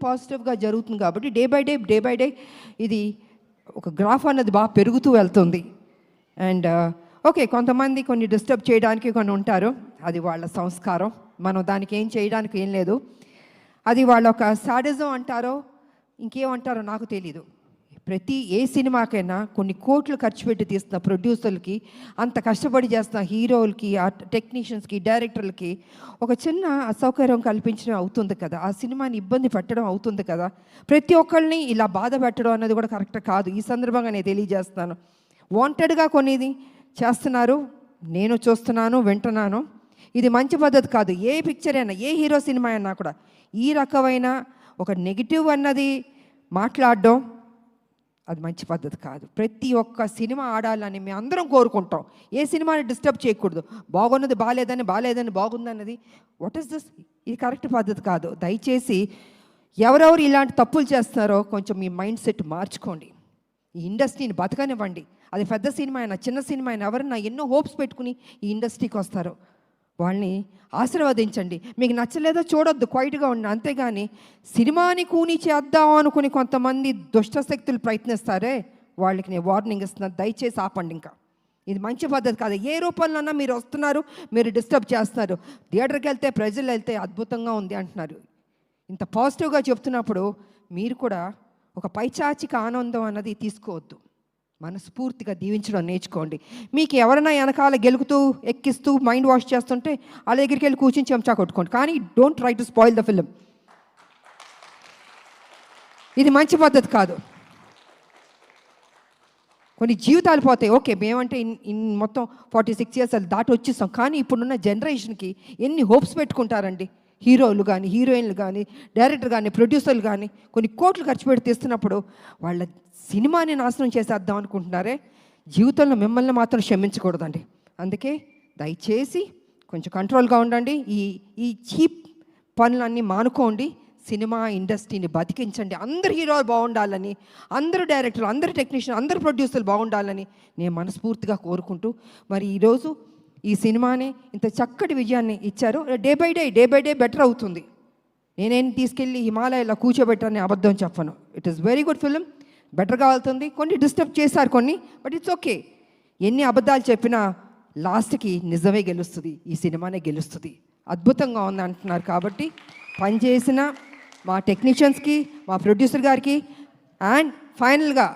పాజిటివ్గా జరుగుతుంది కాబట్టి డే బై డే ఇది ఒక గ్రాఫ్ అన్నది బాగా పెరుగుతూ వెళ్తుంది. అండ్ ఓకే, కొంతమంది కొన్ని డిస్టర్బ్ చేయడానికి కొన్ని ఉంటారు, అది వాళ్ళ సంస్కారం, మనం దానికి ఏం చేయడానికి ఏం లేదు. అది వాళ్ళ ఒక సాడిజం అంటారో ఇంకేమంటారో నాకు తెలీదు. ప్రతి ఏ సినిమాకైనా కొన్ని కోట్లు ఖర్చు పెట్టి తీస్తున్న ప్రొడ్యూసర్లకి, అంత కష్టపడి చేస్తున్న హీరోలకి, ఆ టెక్నీషియన్స్కి, డైరెక్టర్లకి ఒక చిన్న అసౌకర్యం కల్పించడం అవుతుంది కదా, ఆ సినిమాని ఇబ్బంది పెట్టడం అవుతుంది కదా. ప్రతి ఒక్కళ్ళని ఇలా బాధ పెట్టడం అన్నది కూడా కరెక్ట్ కాదు. ఈ సందర్భంగా నేను తెలియజేస్తున్నాను, వాంటెడ్గా కొన్నిది చేస్తున్నారు, నేను చూస్తున్నాను, వింటున్నాను. ఇది మంచి పద్ధతి కాదు. ఏ పిక్చర్ అయినా, ఏ హీరో సినిమా అయినా కూడా ఈ రకమైన ఒక నెగిటివ్ అన్నది మాట్లాడడం అది మంచి పద్ధతి కాదు. ప్రతి ఒక్క సినిమా ఆడాలని మేము అందరం కోరుకుంటాం. ఏ సినిమాని డిస్టర్బ్ చేయకూడదు. బాగున్నది బాగాలేదని బాగుందన్నది వాట్ ఈస్ దిస్? ఇది కరెక్ట్ పద్ధతి కాదు. దయచేసి ఎవరెవరు ఇలాంటి తప్పులు చేస్తున్నారో కొంచెం మీ మైండ్ సెట్ మార్చుకోండి. ఈ ఇండస్ట్రీని బతకనివ్వండి. అది పెద్ద సినిమా అయినా చిన్న సినిమా అయినా ఎవరన్నా ఎన్నో హోప్స్ పెట్టుకుని ఈ ఇండస్ట్రీకి వస్తారో వాళ్ళని ఆశీర్వదించండి. మీకు నచ్చలేదో చూడొద్దు, క్వైట్గా ఉండి. అంతేగాని సినిమాని కూని చేద్దాం అనుకుని కొంతమంది దుష్టశక్తులు ప్రయత్నిస్తారే, వాళ్ళకి నేను వార్నింగ్ ఇస్తున్నాను, దయచేసి ఆపండి. ఇంకా ఇది మంచి పద్ధతి కాదు. ఏ రూపంలోనన్నా మీరు వస్తున్నారు, మీరు డిస్టర్బ్ చేస్తున్నారు. థియేటర్కి వెళ్తే ప్రజలు వెళ్తే అద్భుతంగా ఉంది అంటున్నారు. ఇంత పాజిటివ్గా చెప్తున్నప్పుడు మీరు కూడా ఒక పైచాచిక ఆనందం అన్నది తీసుకోవద్దు. మనస్ఫూర్తిగా దీవించడం నేర్చుకోండి. మీకు ఎవరైనా వెనకాల గెలుకుతూ ఎక్కిస్తూ మైండ్ వాష్ చేస్తుంటే వాళ్ళ దగ్గరికి వెళ్ళి కూర్చొని చెంచా కొట్టుకోండి. కానీ don't try to spoil the film. ఇది మంచి పద్ధతి కాదు. కొన్ని జీవితాలు పోతాయి. ఓకే, మేమంటే మొత్తం 46 years దాటి వచ్చేస్తాం. కానీ ఇప్పుడున్న జనరేషన్కి ఎన్ని హోప్స్ పెట్టుకుంటారండి. హీరోలు కానీ, హీరోయిన్లు కానీ, డైరెక్టర్ కానీ, ప్రొడ్యూసర్లు కానీ కొన్ని కోట్లు ఖర్చు పెట్టి తీస్తున్నప్పుడు వాళ్ళ సినిమాని నాశనం చేసేద్దాం అనుకుంటున్నారే. జీవితంలో మిమ్మల్ని మాత్రం క్షమించకూడదండి. అందుకే దయచేసి కొంచెం కంట్రోల్గా ఉండండి. ఈ చీప్ పనులన్నీ మానుకోండి. సినిమా ఇండస్ట్రీని బతికించండి. అందరు హీరోలు బాగుండాలని, అందరు డైరెక్టర్లు, అందరు టెక్నీషియన్, అందరు ప్రొడ్యూసర్లు బాగుండాలని నేను మనస్ఫూర్తిగా కోరుకుంటూ, మరి ఈరోజు ఈ సినిమాని ఇంత చక్కటి విజయాన్ని ఇచ్చారు. డే బై డే బెటర్ అవుతుంది. నేనేం తీసుకెళ్ళి హిమాలయాలో కూర్చోబెట్టాలని అబద్ధం చెప్పను. It is very good film, బెటర్గా వెళ్తుంది. కొన్ని డిస్టర్బ్ చేశారు కొన్ని, బట్ ఇట్స్ ఓకే. ఎన్ని అబద్ధాలు చెప్పినా లాస్ట్కి నిజమే గెలుస్తుంది, ఈ సినిమానే గెలుస్తుంది. అద్భుతంగా ఉంది అంటున్నారు కాబట్టి పనిచేసిన మా టెక్నీషియన్స్కి, మా ప్రొడ్యూసర్ గారికి, అండ్ ఫైనల్గా